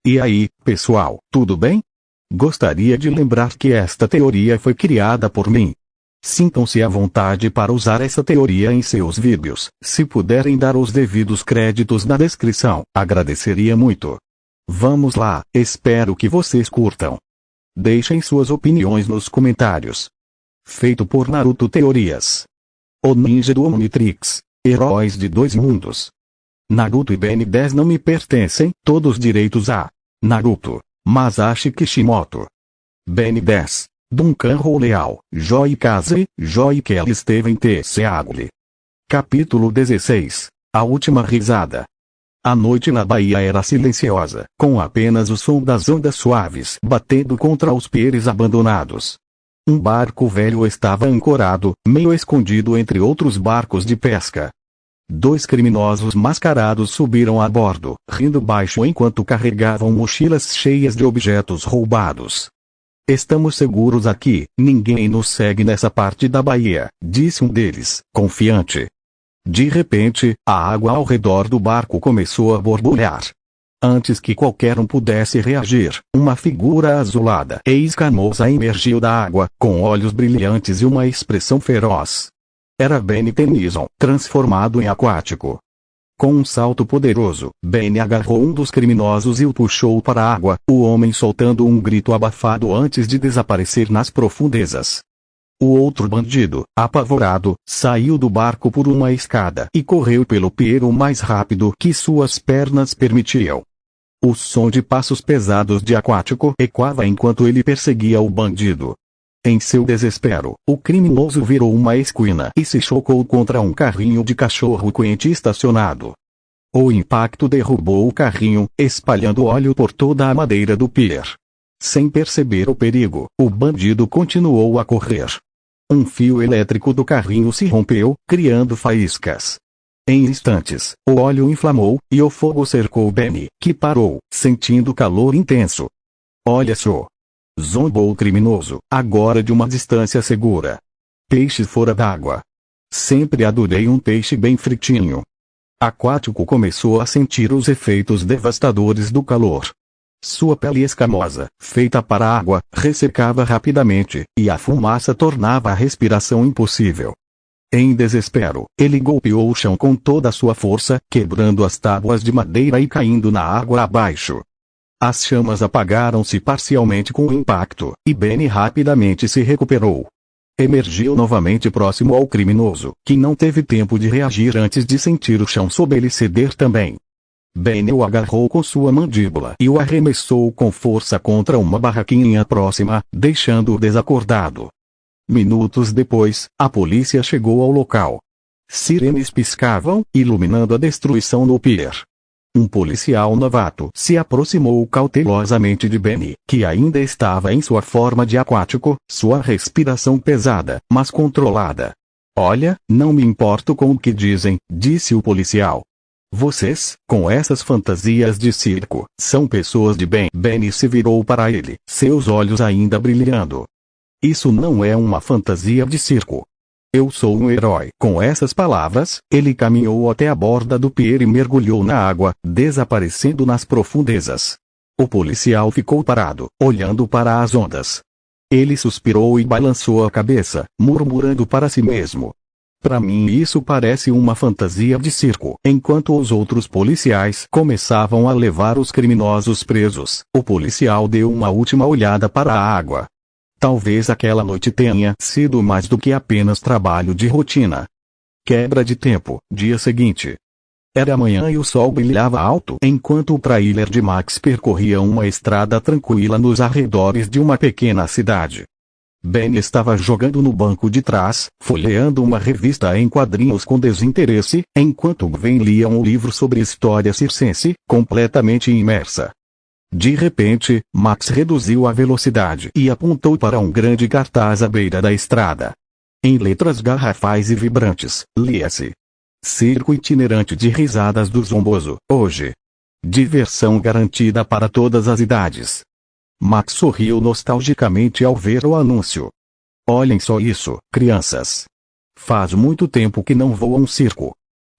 E aí, pessoal, tudo bem? Gostaria de lembrar que esta teoria foi criada por mim. Sintam-se à vontade para usar essa teoria em seus vídeos. Se puderem dar os devidos créditos na descrição, agradeceria muito. Vamos lá, espero que vocês curtam. Deixem suas opiniões nos comentários. Feito por Naruto Teorias. O Ninja do Omnitrix. Heróis de dois mundos. Naruto e Ben 10 não me pertencem, todos direitos a Naruto, Masashi Kishimoto. Ben 10. Duncan Leal, Joy Kaze, Joy Kelly Steven T. Seagle. Capítulo 16. A última risada. A noite na Bahia era silenciosa, com apenas o som das ondas suaves batendo contra os pires abandonados. Um barco velho estava ancorado, meio escondido entre outros barcos de pesca. Dois criminosos mascarados subiram a bordo, rindo baixo enquanto carregavam mochilas cheias de objetos roubados. Estamos seguros aqui, ninguém nos segue nessa parte da baía, disse um deles, confiante. De repente, a água ao redor do barco começou a borbulhar. Antes que qualquer um pudesse reagir, uma figura azulada e escamosa emergiu da água, com olhos brilhantes e uma expressão feroz. Era Ben Tennyson, transformado em aquático. Com um salto poderoso, Ben agarrou um dos criminosos e o puxou para a água, o homem soltando um grito abafado antes de desaparecer nas profundezas. O outro bandido, apavorado, saiu do barco por uma escada e correu pelo pier o mais rápido que suas pernas permitiam. O som de passos pesados de aquático ecoava enquanto ele perseguia o bandido. Em seu desespero, o criminoso virou uma esquina e se chocou contra um carrinho de cachorro-quente estacionado. O impacto derrubou o carrinho, espalhando óleo por toda a madeira do pier. Sem perceber o perigo, o bandido continuou a correr. Um fio elétrico do carrinho se rompeu, criando faíscas. Em instantes, o óleo inflamou, e o fogo cercou Benny, que parou, sentindo calor intenso. Olha só! Zombou o criminoso, agora de uma distância segura. Peixe fora d'água. Sempre adorei um peixe bem fritinho. Aquático começou a sentir os efeitos devastadores do calor. Sua pele escamosa, feita para a água, ressecava rapidamente, e a fumaça tornava a respiração impossível. Em desespero, ele golpeou o chão com toda a sua força, quebrando as tábuas de madeira e caindo na água abaixo. As chamas apagaram-se parcialmente com o impacto, e Benny rapidamente se recuperou. Emergiu novamente próximo ao criminoso, que não teve tempo de reagir antes de sentir o chão sob ele ceder também. Benny o agarrou com sua mandíbula e o arremessou com força contra uma barraquinha próxima, deixando-o desacordado. Minutos depois, a polícia chegou ao local. Sirenes piscavam, iluminando a destruição no pier. Um policial novato se aproximou cautelosamente de Benny, que ainda estava em sua forma de aquático, sua respiração pesada, mas controlada. Olha, não me importo com o que dizem, disse o policial. Vocês, com essas fantasias de circo, são pessoas de bem. Benny se virou para ele, seus olhos ainda brilhando. Isso não é uma fantasia de circo. Eu sou um herói. Com essas palavras, ele caminhou até a borda do pier e mergulhou na água, desaparecendo nas profundezas. O policial ficou parado, olhando para as ondas. Ele suspirou e balançou a cabeça, murmurando para si mesmo. Para mim isso parece uma fantasia de circo. Enquanto os outros policiais começavam a levar os criminosos presos, o policial deu uma última olhada para a água. Talvez aquela noite tenha sido mais do que apenas trabalho de rotina. Quebra de tempo, dia seguinte. Era manhã e o sol brilhava alto enquanto o trailer de Max percorria uma estrada tranquila nos arredores de uma pequena cidade. Ben estava jogando no banco de trás, folheando uma revista em quadrinhos com desinteresse, enquanto Gwen lia um livro sobre história circense, completamente imersa. De repente, Max reduziu a velocidade e apontou para um grande cartaz à beira da estrada. Em letras garrafais e vibrantes, lia-se: Circo itinerante de risadas do Zomboso, hoje. Diversão garantida para todas as idades. Max sorriu nostalgicamente ao ver o anúncio. Olhem só isso, crianças. Faz muito tempo que não vou a um circo.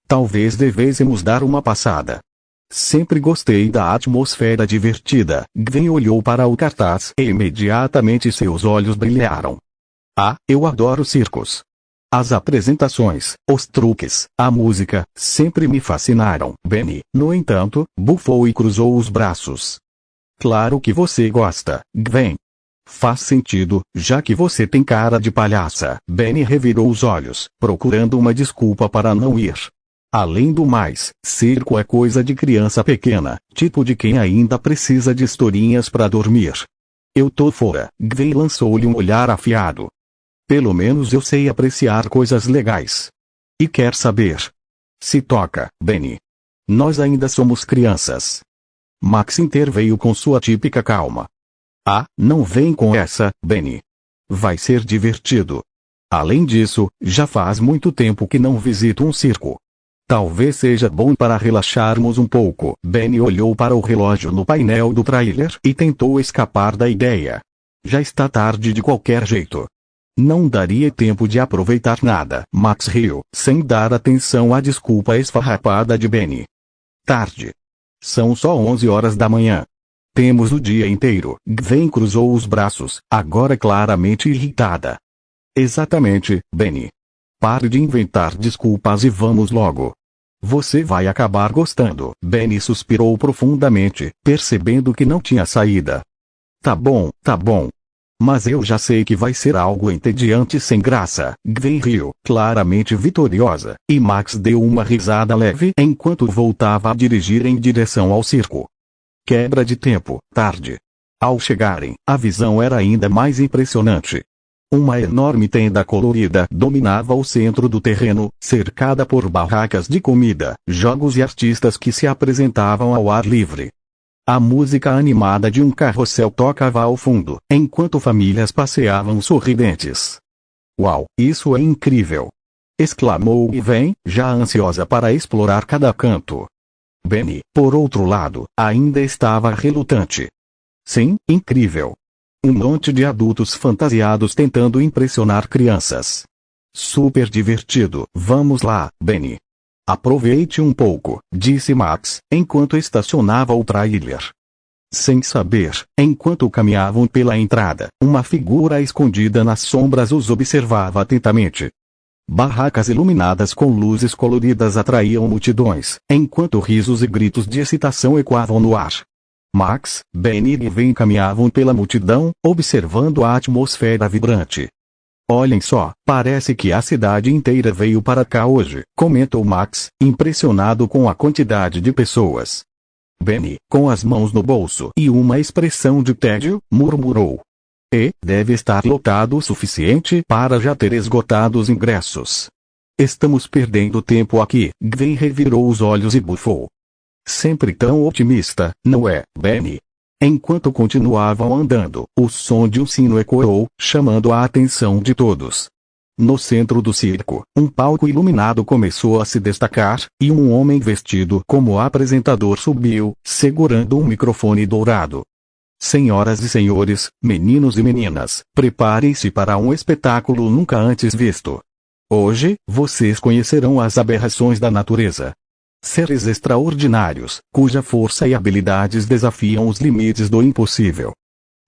Talvez devêssemos dar uma passada. Sempre gostei da atmosfera divertida. Gwen olhou para o cartaz e imediatamente seus olhos brilharam. Ah, eu adoro circos. As apresentações, os truques, a música, sempre me fascinaram. Benny, no entanto, bufou e cruzou os braços. Claro que você gosta, Gwen. Faz sentido, já que você tem cara de palhaça. Benny revirou os olhos, procurando uma desculpa para não ir. Além do mais, circo é coisa de criança pequena, tipo de quem ainda precisa de historinhas para dormir. Eu tô fora. Gwen lançou-lhe um olhar afiado. Pelo menos eu sei apreciar coisas legais. E quer saber? Se toca, Benny. Nós ainda somos crianças. Max interveio com sua típica calma. Ah, não vem com essa, Benny. Vai ser divertido. Além disso, já faz muito tempo que não visito um circo. Talvez seja bom para relaxarmos um pouco. Benny olhou para o relógio no painel do trailer e tentou escapar da ideia. Já está tarde de qualquer jeito. Não daria tempo de aproveitar nada. Max riu, sem dar atenção à desculpa esfarrapada de Benny. Tarde. São só 11 horas da manhã. Temos o dia inteiro. Gwen cruzou os braços, agora claramente irritada. Exatamente, Benny. Pare de inventar desculpas e vamos logo. Você vai acabar gostando. Benny suspirou profundamente, percebendo que não tinha saída. Tá bom, tá bom. Mas eu já sei que vai ser algo entediante sem graça. Gwen riu, claramente vitoriosa, e Max deu uma risada leve enquanto voltava a dirigir em direção ao circo. Quebra de tempo, tarde. Ao chegarem, a visão era ainda mais impressionante. Uma enorme tenda colorida dominava o centro do terreno, cercada por barracas de comida, jogos e artistas que se apresentavam ao ar livre. A música animada de um carrossel tocava ao fundo, enquanto famílias passeavam sorridentes. Uau, isso é incrível! Exclamou Gwen, já ansiosa para explorar cada canto. Benny, por outro lado, ainda estava relutante. Sim, incrível. Um monte de adultos fantasiados tentando impressionar crianças. Super divertido. Vamos lá, Benny. Aproveite um pouco, disse Max, enquanto estacionava o trailer. Sem saber, enquanto caminhavam pela entrada, uma figura escondida nas sombras os observava atentamente. Barracas iluminadas com luzes coloridas atraíam multidões, enquanto risos e gritos de excitação ecoavam no ar. Max, Benny e Gwen caminhavam pela multidão, observando a atmosfera vibrante. Olhem só, parece que a cidade inteira veio para cá hoje, comentou Max, impressionado com a quantidade de pessoas. Benny, com as mãos no bolso e uma expressão de tédio, murmurou. E deve estar lotado o suficiente para já ter esgotado os ingressos. Estamos perdendo tempo aqui. Gwen revirou os olhos e bufou. Sempre tão otimista, não é, Benny? Enquanto continuavam andando, o som de um sino ecoou, chamando a atenção de todos. No centro do circo, um palco iluminado começou a se destacar, e um homem vestido como apresentador subiu, segurando um microfone dourado. Senhoras e senhores, meninos e meninas, preparem-se para um espetáculo nunca antes visto. Hoje, vocês conhecerão as aberrações da natureza. Seres extraordinários, cuja força e habilidades desafiam os limites do impossível.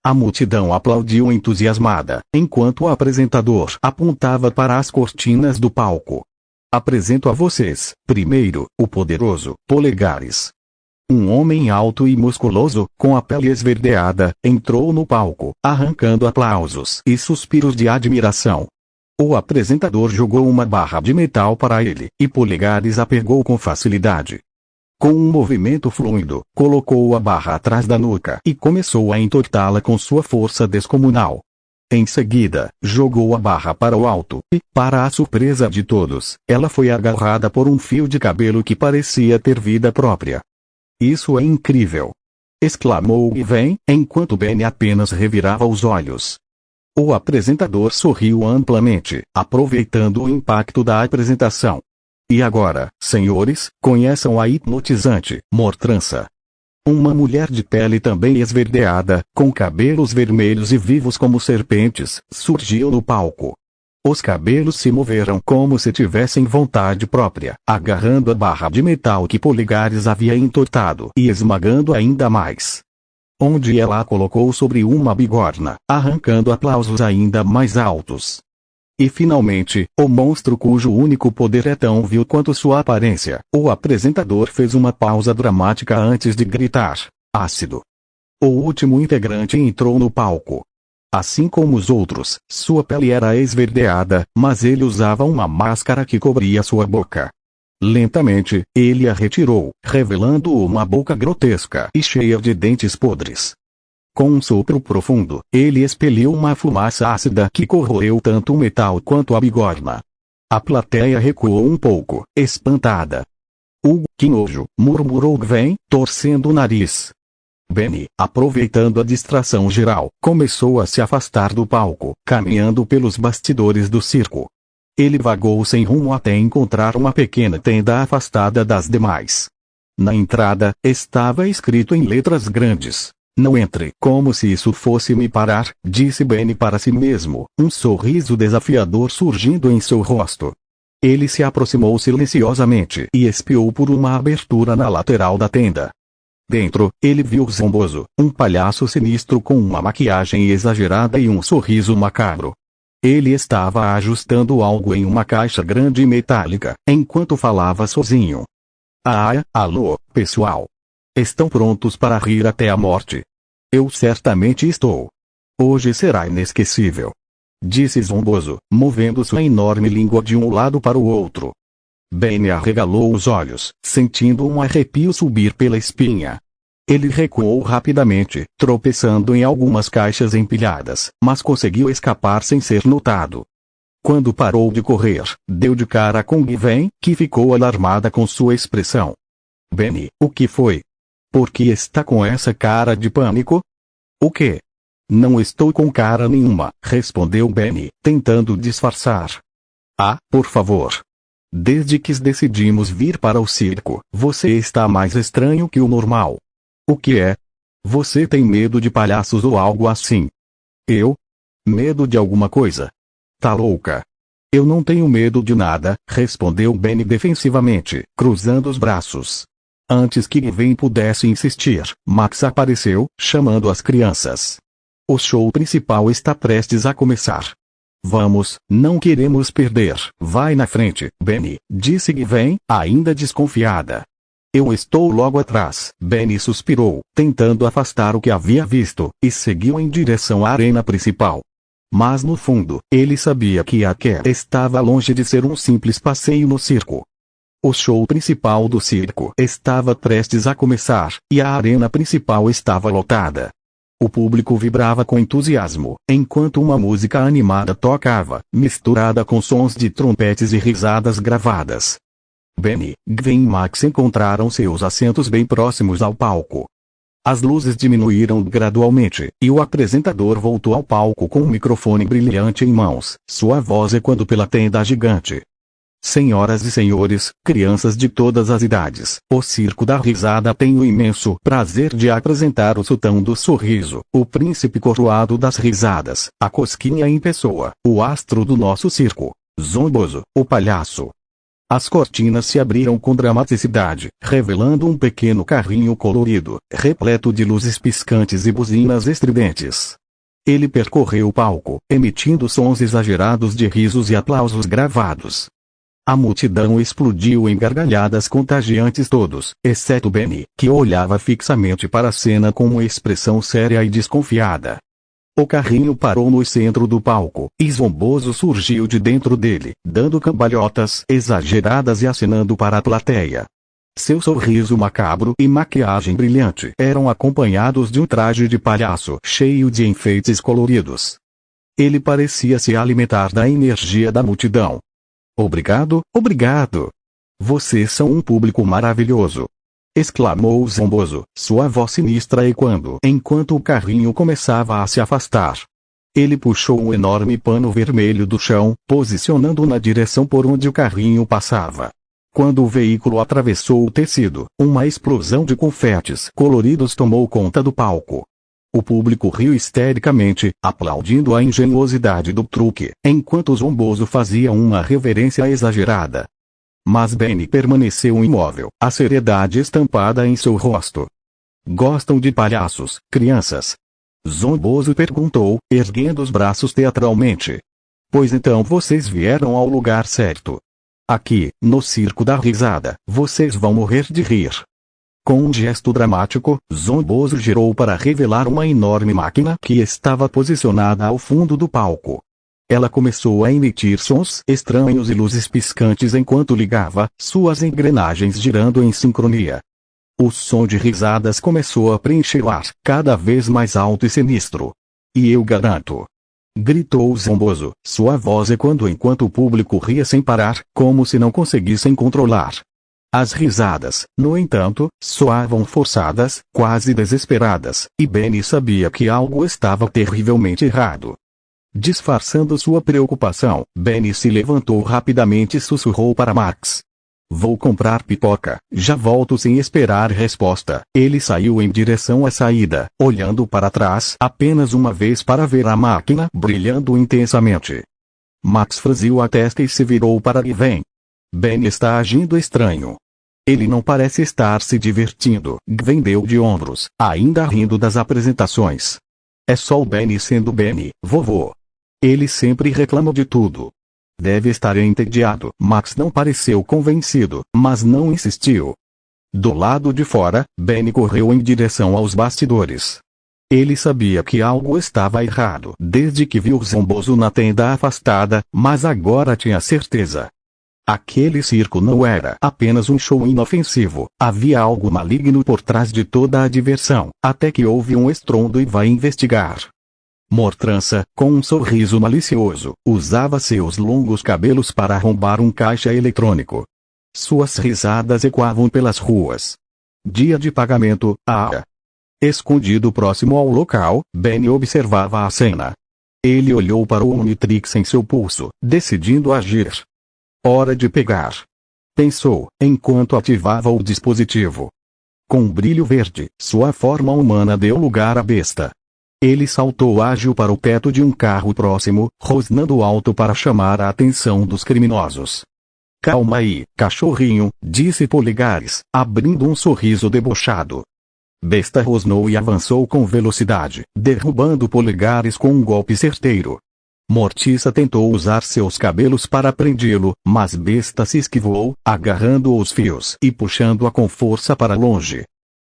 A multidão aplaudiu entusiasmada, enquanto o apresentador apontava para as cortinas do palco. Apresento a vocês, primeiro, o poderoso Polegares. Um homem alto e musculoso, com a pele esverdeada, entrou no palco, arrancando aplausos e suspiros de admiração. O apresentador jogou uma barra de metal para ele, e Polegares a pegou com facilidade. Com um movimento fluido, colocou a barra atrás da nuca e começou a entortá-la com sua força descomunal. Em seguida, jogou a barra para o alto e, para a surpresa de todos, ela foi agarrada por um fio de cabelo que parecia ter vida própria. Isso é incrível! Exclamou Gwen, enquanto Benny apenas revirava os olhos. O apresentador sorriu amplamente, aproveitando o impacto da apresentação. E agora, senhores, conheçam a hipnotizante Mortrança. Uma mulher de pele também esverdeada, com cabelos vermelhos e vivos como serpentes, surgiu no palco. Os cabelos se moveram como se tivessem vontade própria, agarrando a barra de metal que Polegares havia entortado e esmagando ainda mais. Onde ela a colocou sobre uma bigorna, arrancando aplausos ainda mais altos. E finalmente, o monstro cujo único poder é tão vil quanto sua aparência, o apresentador fez uma pausa dramática antes de gritar: ácido. O último integrante entrou no palco. Assim como os outros, sua pele era esverdeada, mas ele usava uma máscara que cobria sua boca. Lentamente, ele a retirou, revelando uma boca grotesca e cheia de dentes podres. Com um sopro profundo, ele expeliu uma fumaça ácida que corroeu tanto o metal quanto a bigorna. A plateia recuou um pouco, espantada. Que nojo, murmurou Gwen, torcendo o nariz. Benny, aproveitando a distração geral, começou a se afastar do palco, caminhando pelos bastidores do circo. Ele vagou sem rumo até encontrar uma pequena tenda afastada das demais. Na entrada, estava escrito em letras grandes: não entre. Como se isso fosse me parar, disse Benny para si mesmo, um sorriso desafiador surgindo em seu rosto. Ele se aproximou silenciosamente e espiou por uma abertura na lateral da tenda. Dentro, ele viu Zombozo, um palhaço sinistro com uma maquiagem exagerada e um sorriso macabro. Ele estava ajustando algo em uma caixa grande e metálica, enquanto falava sozinho. Alô, pessoal. Estão prontos para rir até a morte? Eu certamente estou. Hoje será inesquecível. Disse Zombozo, movendo sua enorme língua de um lado para o outro. Benny arregalou os olhos, sentindo um arrepio subir pela espinha. Ele recuou rapidamente, tropeçando em algumas caixas empilhadas, mas conseguiu escapar sem ser notado. Quando parou de correr, deu de cara com Gwen, que ficou alarmada com sua expressão. Benny, o que foi? Por que está com essa cara de pânico? O quê? Não estou com cara nenhuma, respondeu Benny, tentando disfarçar. Por favor. Desde que decidimos vir para o circo, você está mais estranho que o normal. O que é? Você tem medo de palhaços ou algo assim? Eu? Medo de alguma coisa? Tá louca? Eu não tenho medo de nada, respondeu Benny defensivamente, cruzando os braços. Antes que Gwen pudesse insistir, Max apareceu, chamando as crianças. O show principal está prestes a começar. Vamos, não queremos perder. Vai na frente, Benny, disse Gwen, ainda desconfiada. Eu estou logo atrás. Benny suspirou, tentando afastar o que havia visto, e seguiu em direção à arena principal. Mas no fundo, ele sabia que aquela estava longe de ser um simples passeio no circo. O show principal do circo estava prestes a começar, e a arena principal estava lotada. O público vibrava com entusiasmo, enquanto uma música animada tocava, misturada com sons de trompetes e risadas gravadas. Benny, Gwen e Max encontraram seus assentos bem próximos ao palco. As luzes diminuíram gradualmente, e o apresentador voltou ao palco com um microfone brilhante em mãos, sua voz ecoando pela tenda gigante. Senhoras e senhores, crianças de todas as idades, o Circo da Risada tem o imenso prazer de apresentar o Sultão do Sorriso, o príncipe coroado das risadas, a Cosquinha em pessoa, o astro do nosso circo, Zombozo, o palhaço. As cortinas se abriram com dramaticidade, revelando um pequeno carrinho colorido, repleto de luzes piscantes e buzinas estridentes. Ele percorreu o palco, emitindo sons exagerados de risos e aplausos gravados. A multidão explodiu em gargalhadas contagiantes, todos, exceto Benny, que olhava fixamente para a cena com uma expressão séria e desconfiada. O carrinho parou no centro do palco, e Zombozo surgiu de dentro dele, dando cambalhotas exageradas e acenando para a plateia. Seu sorriso macabro e maquiagem brilhante eram acompanhados de um traje de palhaço cheio de enfeites coloridos. Ele parecia se alimentar da energia da multidão. Obrigado, obrigado. Vocês são um público maravilhoso! Exclamou Zombozo, sua voz sinistra ecoando enquanto o carrinho começava a se afastar. Ele puxou um enorme pano vermelho do chão, posicionando-o na direção por onde o carrinho passava. Quando o veículo atravessou o tecido, uma explosão de confetes coloridos tomou conta do palco. O público riu histericamente, aplaudindo a engenhosidade do truque, enquanto Zomboso fazia uma reverência exagerada. Mas Benny permaneceu imóvel, a seriedade estampada em seu rosto. Gostam de palhaços, crianças? Zomboso perguntou, erguendo os braços teatralmente. Pois então vocês vieram ao lugar certo. Aqui, no circo da risada, vocês vão morrer de rir. Com um gesto dramático, Zomboso girou para revelar uma enorme máquina que estava posicionada ao fundo do palco. Ela começou a emitir sons estranhos e luzes piscantes enquanto ligava, suas engrenagens girando em sincronia. O som de risadas começou a preencher o ar, cada vez mais alto e sinistro. E eu garanto! Gritou Zomboso, sua voz ecoando enquanto o público ria sem parar, como se não conseguissem controlar. As risadas, no entanto, soavam forçadas, quase desesperadas, e Benny sabia que algo estava terrivelmente errado. Disfarçando sua preocupação, Benny se levantou rapidamente e sussurrou para Max. Vou comprar pipoca, já volto sem esperar resposta. Ele saiu em direção à saída, olhando para trás apenas uma vez para ver a máquina brilhando intensamente. Max franziu a testa e se virou para Gwen. Ben está agindo estranho. Ele não parece estar se divertindo. Gwen deu de ombros, ainda rindo das apresentações. É só o Benny sendo Benny, vovô. Ele sempre reclama de tudo. Deve estar entediado. Max não pareceu convencido, mas não insistiu. Do lado de fora, Benny correu em direção aos bastidores. Ele sabia que algo estava errado desde que viu Zomboso na tenda afastada, mas agora tinha certeza. Aquele circo não era apenas um show inofensivo, havia algo maligno por trás de toda a diversão, até que houve um estrondo e vai investigar. Mortrança, com um sorriso malicioso, usava seus longos cabelos para arrombar um caixa eletrônico. Suas risadas ecoavam pelas ruas. Dia de pagamento, Escondido próximo ao local, Benny observava a cena. Ele olhou para o Omnitrix em seu pulso, decidindo agir. Hora de pegar. Pensou, enquanto ativava o dispositivo. Com um brilho verde, sua forma humana deu lugar à besta. Ele saltou ágil para o teto de um carro próximo, rosnando alto para chamar a atenção dos criminosos. Calma aí, cachorrinho, disse Polegares, abrindo um sorriso debochado. Besta rosnou e avançou com velocidade, derrubando Polegares com um golpe certeiro. Mortiça tentou usar seus cabelos para prendê-lo, mas Besta se esquivou, agarrando os fios e puxando-a com força para longe.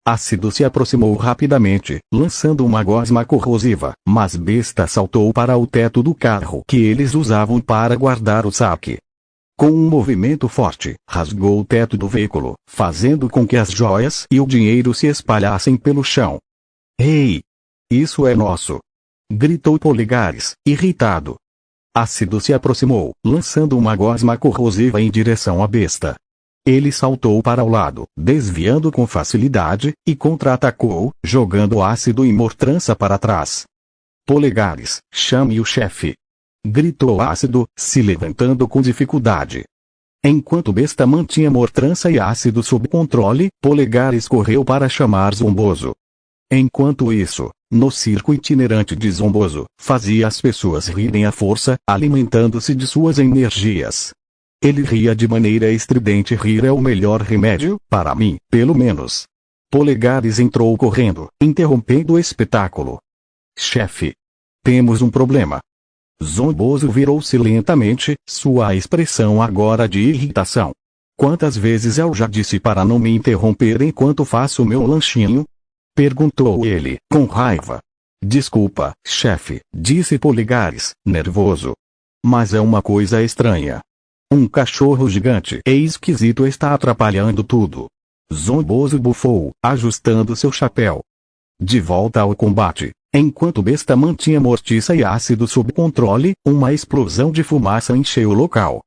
Ácido se aproximou rapidamente, lançando uma gosma corrosiva, mas Besta saltou para o teto do carro que eles usavam para guardar o saque. Com um movimento forte, rasgou o teto do veículo, fazendo com que as joias e o dinheiro se espalhassem pelo chão. Ei! Isso é nosso! Gritou Polegares, irritado. Ácido se aproximou, lançando uma gosma corrosiva em direção à besta. Ele saltou para o lado, desviando com facilidade, e contra-atacou, jogando ácido e Mortrança para trás. Polegares, chame o chefe! Gritou Ácido, se levantando com dificuldade. Enquanto Besta mantinha Mortrança e Ácido sob controle, Polegares correu para chamar Zomboso. Enquanto isso, no circo itinerante de Zomboso, fazia as pessoas rirem à força, alimentando-se de suas energias. Ele ria de maneira estridente. Rir é o melhor remédio, para mim, pelo menos. Polegares entrou correndo, interrompendo o espetáculo. Chefe! Temos um problema. Zomboso virou-se lentamente, sua expressão agora de irritação. Quantas vezes eu já disse para não me interromper enquanto faço meu lanchinho? Perguntou ele, com raiva. Desculpa, chefe, disse Polegares, nervoso. Mas é uma coisa estranha. Um cachorro gigante e esquisito está atrapalhando tudo. Zomboso bufou, ajustando seu chapéu. De volta ao combate, enquanto Besta mantinha Mortiça e Ácido sob controle, uma explosão de fumaça encheu o local.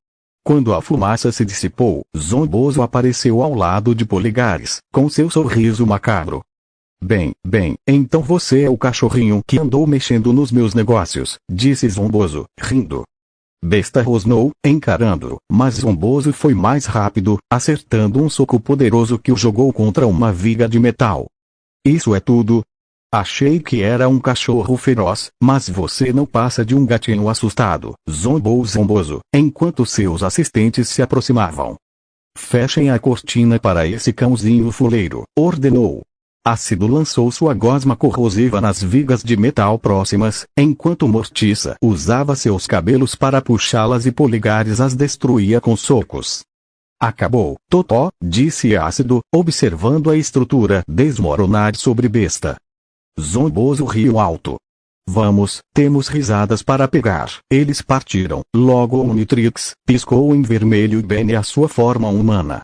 Quando a fumaça se dissipou, Zomboso apareceu ao lado de Polegares, com seu sorriso macabro. Bem, então você é o cachorrinho que andou mexendo nos meus negócios, disse Zomboso, rindo. Besta rosnou, encarando-o, mas Zomboso foi mais rápido, acertando um soco poderoso que o jogou contra uma viga de metal. Isso é tudo? Achei que era um cachorro feroz, mas você não passa de um gatinho assustado, zombou zomboso, enquanto seus assistentes se aproximavam. Fechem a cortina para esse cãozinho fuleiro, ordenou. Ácido lançou sua gosma corrosiva nas vigas de metal próximas, enquanto Mortiça usava seus cabelos para puxá-las e Polegares as destruía com socos. Acabou, Totó, disse Ácido, observando a estrutura desmoronar sobre Besta. Zomboso riu alto. Vamos, temos risadas para pegar. Eles partiram. Logo Omnitrix piscou em vermelho Benny a sua forma humana.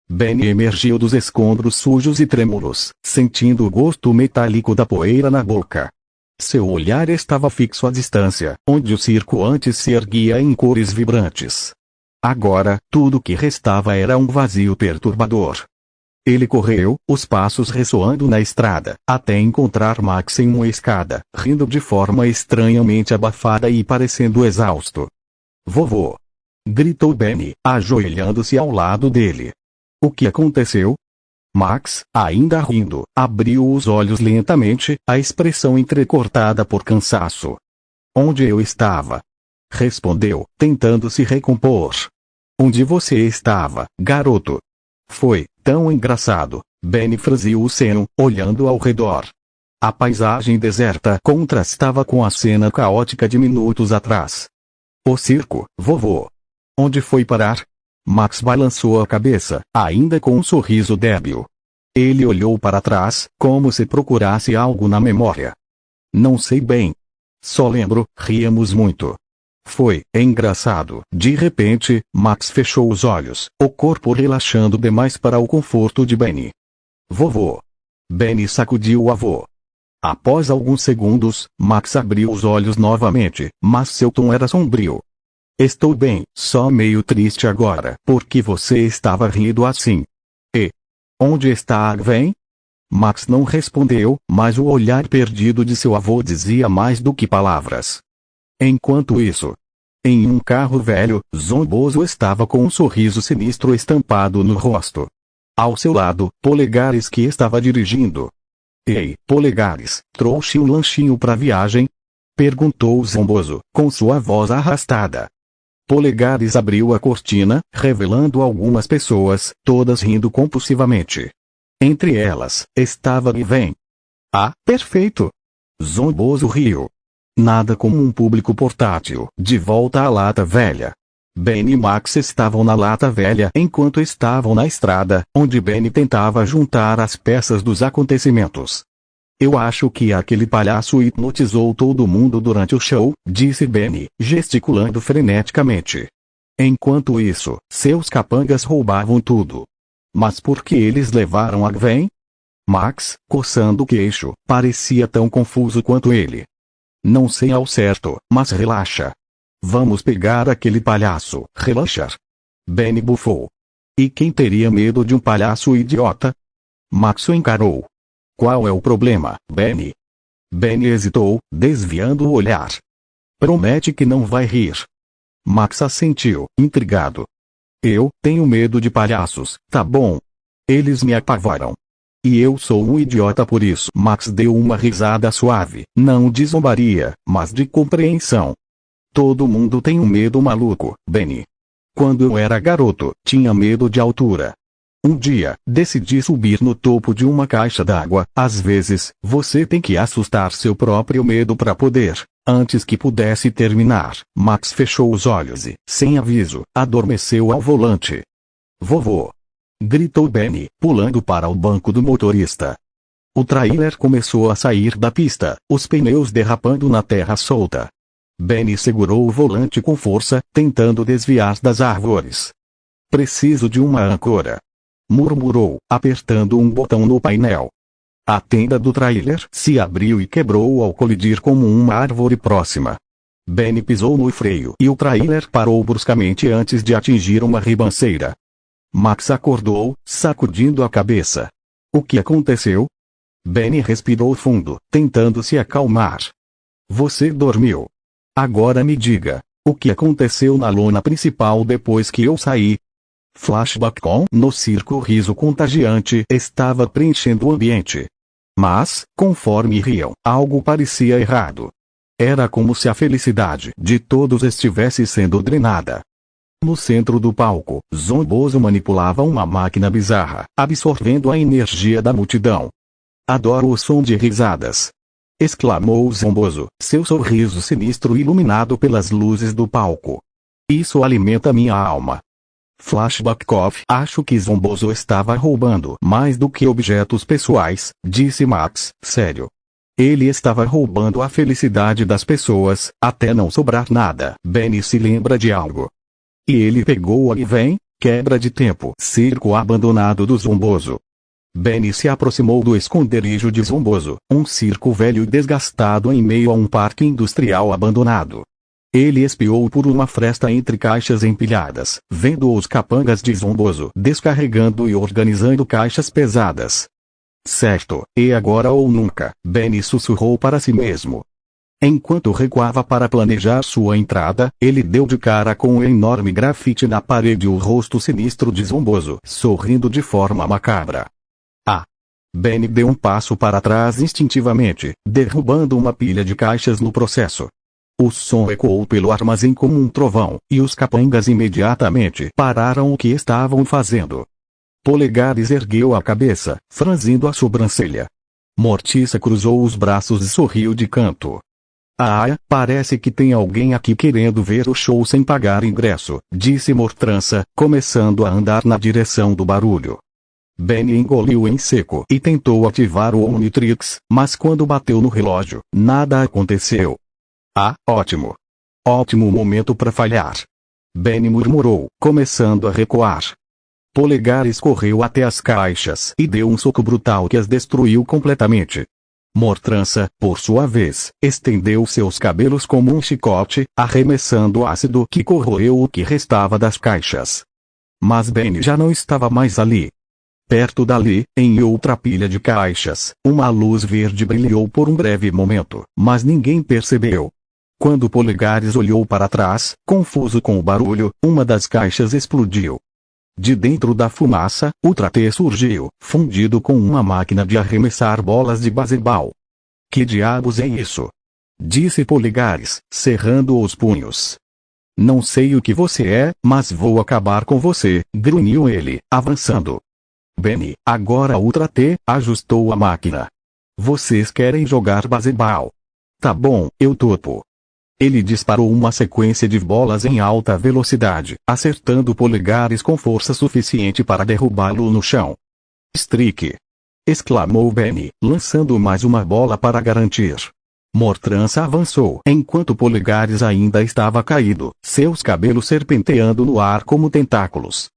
Benny emergiu dos escombros sujos e trêmulos, sentindo o gosto metálico da poeira na boca. Seu olhar estava fixo à distância, onde o circo antes se erguia em cores vibrantes. Agora, tudo que restava era um vazio perturbador. Ele correu, os passos ressoando na estrada, até encontrar Max em uma escada, rindo de forma estranhamente abafada e parecendo exausto. Vovô! Gritou Benny, ajoelhando-se ao lado dele. O que aconteceu? Max, ainda rindo, abriu os olhos lentamente, a expressão entrecortada por cansaço. Onde eu estava? Respondeu, tentando se recompor. Onde você estava, garoto? Foi tão engraçado. Benny franziu o seno, olhando ao redor. A paisagem deserta contrastava com a cena caótica de minutos atrás. O circo, vovô. Onde foi parar? Max balançou a cabeça, ainda com um sorriso débil. Ele olhou para trás, como se procurasse algo na memória. Não sei bem. Só lembro, ríamos muito. Foi engraçado. De repente, Max fechou os olhos, o corpo relaxando demais para o conforto de Benny. Vovô. Benny sacudiu o avô. Após alguns segundos, Max abriu os olhos novamente, mas seu tom era sombrio. Estou bem, só meio triste agora, porque você estava rindo assim. E? Onde está a Gwen? Max não respondeu, mas o olhar perdido de seu avô dizia mais do que palavras. Enquanto isso, em um carro velho, Zomboso estava com um sorriso sinistro estampado no rosto. Ao seu lado, Polegares que estava dirigindo. Ei, Polegares, trouxe um lanchinho pra viagem? Perguntou Zomboso, com sua voz arrastada. Polegares abriu a cortina, revelando algumas pessoas, todas rindo compulsivamente. Entre elas, estava Gwen. Ah, perfeito! Zomboso riu. Nada como um público portátil, de volta à lata velha. Benny e Max estavam na lata velha enquanto estavam na estrada, onde Benny tentava juntar as peças dos acontecimentos. Eu acho que aquele palhaço hipnotizou todo mundo durante o show, disse Benny, gesticulando freneticamente. Enquanto isso, seus capangas roubavam tudo. Mas por que eles levaram a Gwen? Max, coçando o queixo, parecia tão confuso quanto ele. Não sei ao certo, mas relaxa. Vamos pegar aquele palhaço. Relaxar. Benny bufou. E quem teria medo de um palhaço idiota? Max o encarou. Qual é o problema, Benny? Benny hesitou, desviando o olhar. Promete que não vai rir. Max assentiu, intrigado. Eu tenho medo de palhaços, tá bom? Eles me apavoram. E eu sou um idiota por isso. Max deu uma risada suave, não de zombaria, mas de compreensão. Todo mundo tem um medo maluco, Benny. Quando eu era garoto, tinha medo de altura. Um dia, decidi subir no topo de uma caixa d'água. Às vezes, você tem que assustar seu próprio medo para poder. Antes que pudesse terminar, Max fechou os olhos e, sem aviso, adormeceu ao volante. Vovô! Gritou Benny, pulando para o banco do motorista. O trailer começou a sair da pista, os pneus derrapando na terra solta. Benny segurou o volante com força, tentando desviar das árvores. Preciso de uma âncora. Murmurou, apertando um botão no painel. A tenda do trailer se abriu e quebrou ao colidir com uma árvore próxima. Benny pisou no freio e o trailer parou bruscamente antes de atingir uma ribanceira. Max acordou, sacudindo a cabeça. O que aconteceu? Benny respirou fundo, tentando se acalmar. Você dormiu. Agora me diga, o que aconteceu na lona principal depois que eu saí? Flashback com no circo riso contagiante estava preenchendo o ambiente. Mas, conforme riam, algo parecia errado. Era como se a felicidade de todos estivesse sendo drenada. No centro do palco, Zombozo manipulava uma máquina bizarra, absorvendo a energia da multidão. "Adoro o som de risadas!" exclamou Zombozo, seu sorriso sinistro iluminado pelas luzes do palco. "Isso alimenta minha alma." Flashbackov, acho que Zombozo estava roubando mais do que objetos pessoais, disse Max, sério. Ele estava roubando a felicidade das pessoas, até não sobrar nada. Benny se lembra de algo. E ele pegou e vem, quebra de tempo, circo abandonado do Zombozo. Benny se aproximou do esconderijo de Zombozo, um circo velho e desgastado em meio a um parque industrial abandonado. Ele espiou por uma fresta entre caixas empilhadas, vendo os capangas de Zombozo descarregando e organizando caixas pesadas. "Certo, e agora ou nunca", Benny sussurrou para si mesmo. Enquanto recuava para planejar sua entrada, ele deu de cara com um enorme grafite na parede e o rosto sinistro de Zombozo sorrindo de forma macabra. "Ah!" Benny deu um passo para trás instintivamente, derrubando uma pilha de caixas no processo. O som ecoou pelo armazém como um trovão, e os capangas imediatamente pararam o que estavam fazendo. Polegares ergueu a cabeça, franzindo a sobrancelha. Mortiça cruzou os braços e sorriu de canto. "Ah, parece que tem alguém aqui querendo ver o show sem pagar ingresso", disse Mortrança, começando a andar na direção do barulho. Benny engoliu em seco e tentou ativar o Omnitrix, mas quando bateu no relógio, nada aconteceu. "Ah, ótimo. Ótimo momento para falhar", Benny murmurou, começando a recuar. Polegares correu até as caixas e deu um soco brutal que as destruiu completamente. Mortrança, por sua vez, estendeu seus cabelos como um chicote, arremessando ácido que corroeu o que restava das caixas. Mas Benny já não estava mais ali. Perto dali, em outra pilha de caixas, uma luz verde brilhou por um breve momento, mas ninguém percebeu. Quando Polegares olhou para trás, confuso com o barulho, uma das caixas explodiu. De dentro da fumaça, o Ultra-T surgiu, fundido com uma máquina de arremessar bolas de baseball. "Que diabos é isso?" disse Polegares, cerrando os punhos. "Não sei o que você é, mas vou acabar com você", grunhiu ele, avançando. Benny, agora Ultra-T, ajustou a máquina. "Vocês querem jogar baseball? Tá bom, eu topo." Ele disparou uma sequência de bolas em alta velocidade, acertando Polegares com força suficiente para derrubá-lo no chão. "Streak!" exclamou Benny, lançando mais uma bola para garantir. Mortrança avançou enquanto Polegares ainda estava caído, seus cabelos serpenteando no ar como tentáculos.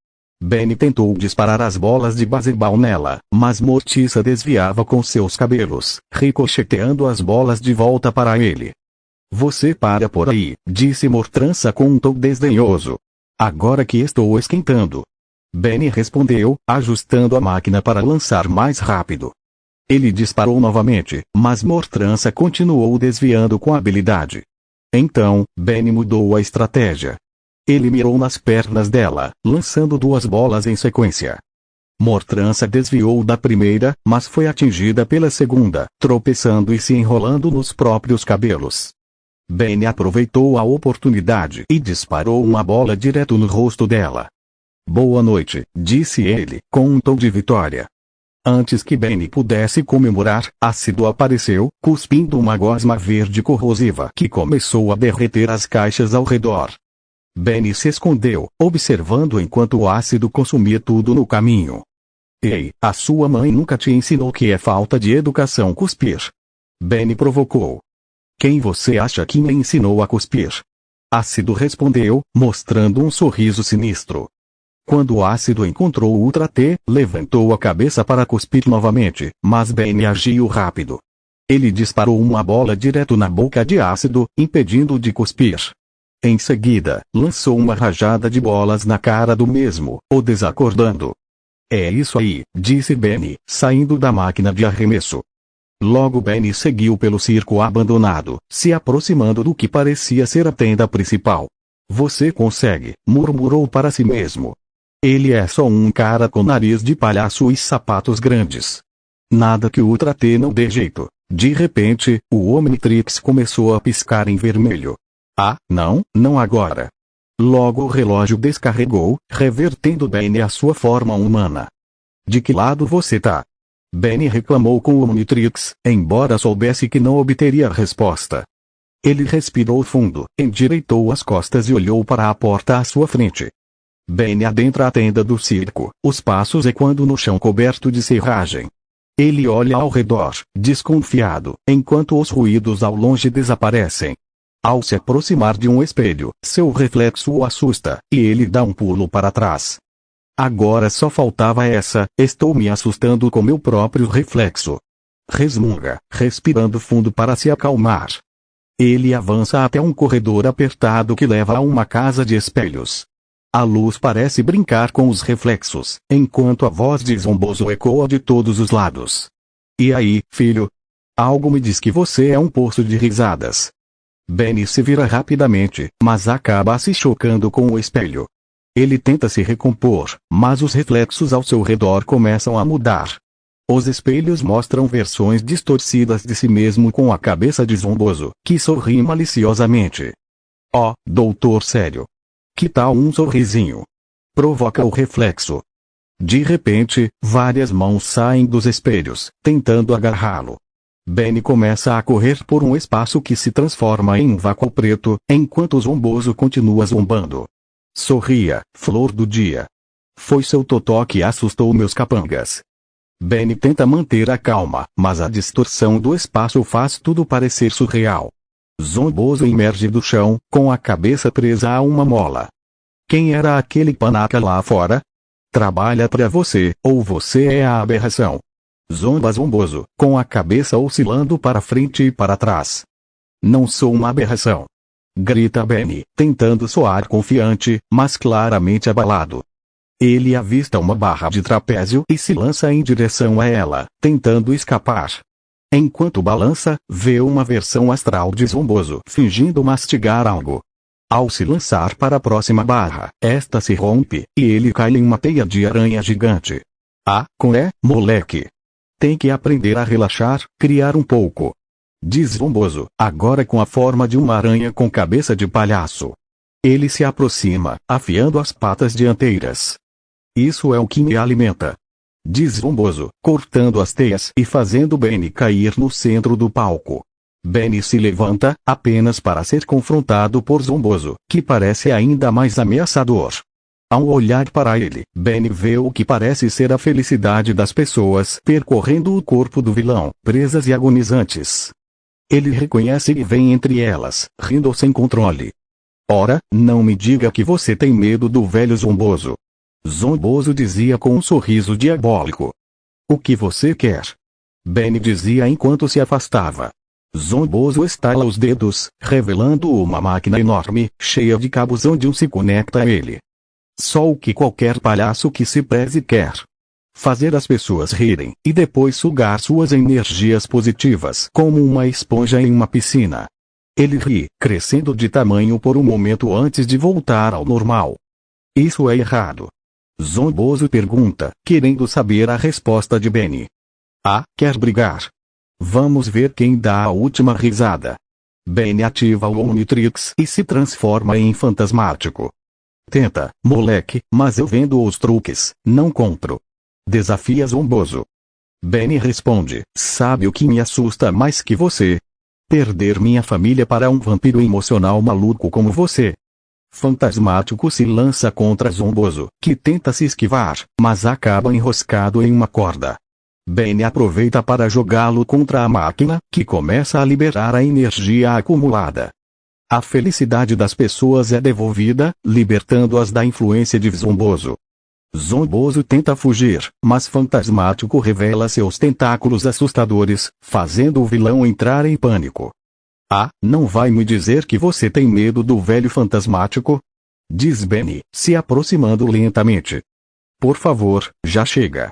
Benny tentou disparar as bolas de baseball nela, mas Mortiça desviava com seus cabelos, ricocheteando as bolas de volta para ele. "Você para por aí", disse Mortrança com um tom desdenhoso. "Agora que estou esquentando." Benny respondeu, ajustando a máquina para lançar mais rápido. Ele disparou novamente, mas Mortrança continuou desviando com habilidade. Então, Benny mudou a estratégia. Ele mirou nas pernas dela, lançando duas bolas em sequência. Mortrança desviou da primeira, mas foi atingida pela segunda, tropeçando e se enrolando nos próprios cabelos. Benny aproveitou a oportunidade e disparou uma bola direto no rosto dela. "Boa noite", disse ele, com um tom de vitória. Antes que Benny pudesse comemorar, Ácido apareceu, cuspindo uma gosma verde corrosiva que começou a derreter as caixas ao redor. Benny se escondeu, observando enquanto o ácido consumia tudo no caminho. "Ei, a sua mãe nunca te ensinou que é falta de educação cuspir?" Benny provocou. "Quem você acha que me ensinou a cuspir?" Ácido respondeu, mostrando um sorriso sinistro. Quando o Ácido encontrou o Ultra-T, levantou a cabeça para cuspir novamente, mas Benny agiu rápido. Ele disparou uma bola direto na boca de Ácido, impedindo-o de cuspir. Em seguida, lançou uma rajada de bolas na cara do mesmo, o desacordando. "É isso aí", disse Benny, saindo da máquina de arremesso. Logo Benny seguiu pelo circo abandonado, se aproximando do que parecia ser a tenda principal. "Você consegue", murmurou para si mesmo. Ele é só um cara com nariz de palhaço e sapatos grandes. Nada que o Ultra-T não dê jeito. De repente, o Omnitrix começou a piscar em vermelho. Ah, não agora. Logo o relógio descarregou, revertendo Benny à sua forma humana. De que lado você tá? Benny reclamou com o Omnitrix, embora soubesse que não obteria resposta. Ele respirou fundo, endireitou as costas e olhou para a porta à sua frente. Benny adentra a tenda do circo, os passos ecoando no chão coberto de serragem. Ele olha ao redor, desconfiado, enquanto os ruídos ao longe desaparecem. Ao se aproximar de um espelho, seu reflexo o assusta, e ele dá um pulo para trás. Agora só faltava essa, estou me assustando com meu próprio reflexo. Resmunga, respirando fundo para se acalmar. Ele avança até um corredor apertado que leva a uma casa de espelhos. A luz parece brincar com os reflexos, enquanto a voz de Zombozo ecoa de todos os lados. E aí, filho? Algo me diz que você é um poço de risadas. Benny se vira rapidamente, mas acaba se chocando com o espelho. Ele tenta se recompor, mas os reflexos ao seu redor começam a mudar. Os espelhos mostram versões distorcidas de si mesmo com a cabeça de Zombozo, que sorri maliciosamente. Oh, doutor sério. Que tal um sorrisinho? Provoca o reflexo. De repente, várias mãos saem dos espelhos, tentando agarrá-lo. Benny começa a correr por um espaço que se transforma em um vácuo preto, enquanto Zombozo continua zombando. Sorria, flor do dia. Foi seu totó que assustou meus capangas. Benny tenta manter a calma, mas a distorção do espaço faz tudo parecer surreal. Zombozo emerge do chão, com a cabeça presa a uma mola. Quem era aquele panaca lá fora? Trabalha pra você, ou você é a aberração. Zomba Zombozo, com a cabeça oscilando para frente e para trás. Não sou uma aberração. Grita Benny, tentando soar confiante, mas claramente abalado. Ele avista uma barra de trapézio e se lança em direção a ela, tentando escapar. Enquanto balança, vê uma versão astral de Zombozo fingindo mastigar algo. Ao se lançar para a próxima barra, esta se rompe, e ele cai em uma teia de aranha gigante. Ah, moleque. Tem que aprender a relaxar, criar um pouco. Diz Zombozo, agora com a forma de uma aranha com cabeça de palhaço. Ele se aproxima, afiando as patas dianteiras. Isso é o que me alimenta. Diz Zombozo, cortando as teias e fazendo Benny cair no centro do palco. Benny se levanta, apenas para ser confrontado por Zombozo, que parece ainda mais ameaçador. Ao olhar para ele, Benny vê o que parece ser a felicidade das pessoas percorrendo o corpo do vilão, presas e agonizantes. Ele reconhece e vem entre elas, rindo sem controle. Ora, não me diga que você tem medo do velho Zombozo. Zombozo dizia com um sorriso diabólico. O que você quer? Benny dizia enquanto se afastava. Zombozo estala os dedos, revelando uma máquina enorme, cheia de cabos onde um se conecta a ele. Só o que qualquer palhaço que se preze quer. Fazer as pessoas rirem, e depois sugar suas energias positivas como uma esponja em uma piscina. Ele ri, crescendo de tamanho por um momento antes de voltar ao normal. Isso é errado. Zombozo pergunta, querendo saber a resposta de Benny. Ah, quer brigar? Vamos ver quem dá a última risada. Benny ativa o Omnitrix e se transforma em fantasmático. Tenta, moleque, mas eu vendo os truques, não compro. Desafia Zombozo. Benny responde, sabe o que me assusta mais que você? Perder minha família para um vampiro emocional maluco como você. Fantasmático se lança contra Zombozo, que tenta se esquivar, mas acaba enroscado em uma corda. Benny aproveita para jogá-lo contra a máquina, que começa a liberar a energia acumulada. A felicidade das pessoas é devolvida, libertando-as da influência de Zombozo. Zombozo tenta fugir, mas Fantasmático revela seus tentáculos assustadores, fazendo o vilão entrar em pânico. Ah, não vai me dizer que você tem medo do velho Fantasmático? Diz Benny, se aproximando lentamente. Por favor, já chega.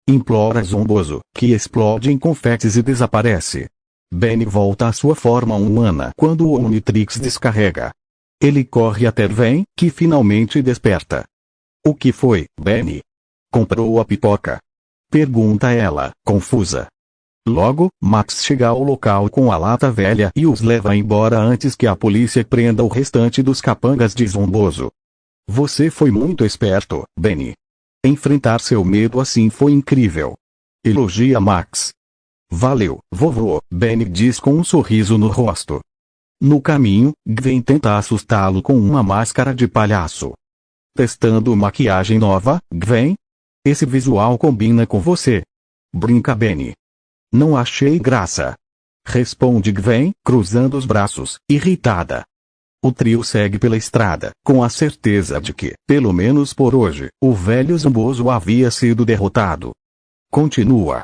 Implora Zombozo, que explode em confetes e desaparece. Benny volta à sua forma humana quando o Omnitrix descarrega. Ele corre até Ven, que finalmente desperta. O que foi, Benny? Comprou a pipoca? Pergunta ela, confusa. Logo, Max chega ao local com a lata velha e os leva embora antes que a polícia prenda o restante dos capangas de Zomboso. Você foi muito esperto, Benny. Enfrentar seu medo assim foi incrível. Elogia Max. Valeu, vovô, Benny diz com um sorriso no rosto. No caminho, Gwen tenta assustá-lo com uma máscara de palhaço. Testando maquiagem nova, Gwen? Esse visual combina com você. Brinca Benny. Não achei graça. Responde Gwen, cruzando os braços, irritada. O trio segue pela estrada, com a certeza de que, pelo menos por hoje, o velho Zomboso havia sido derrotado. Continua.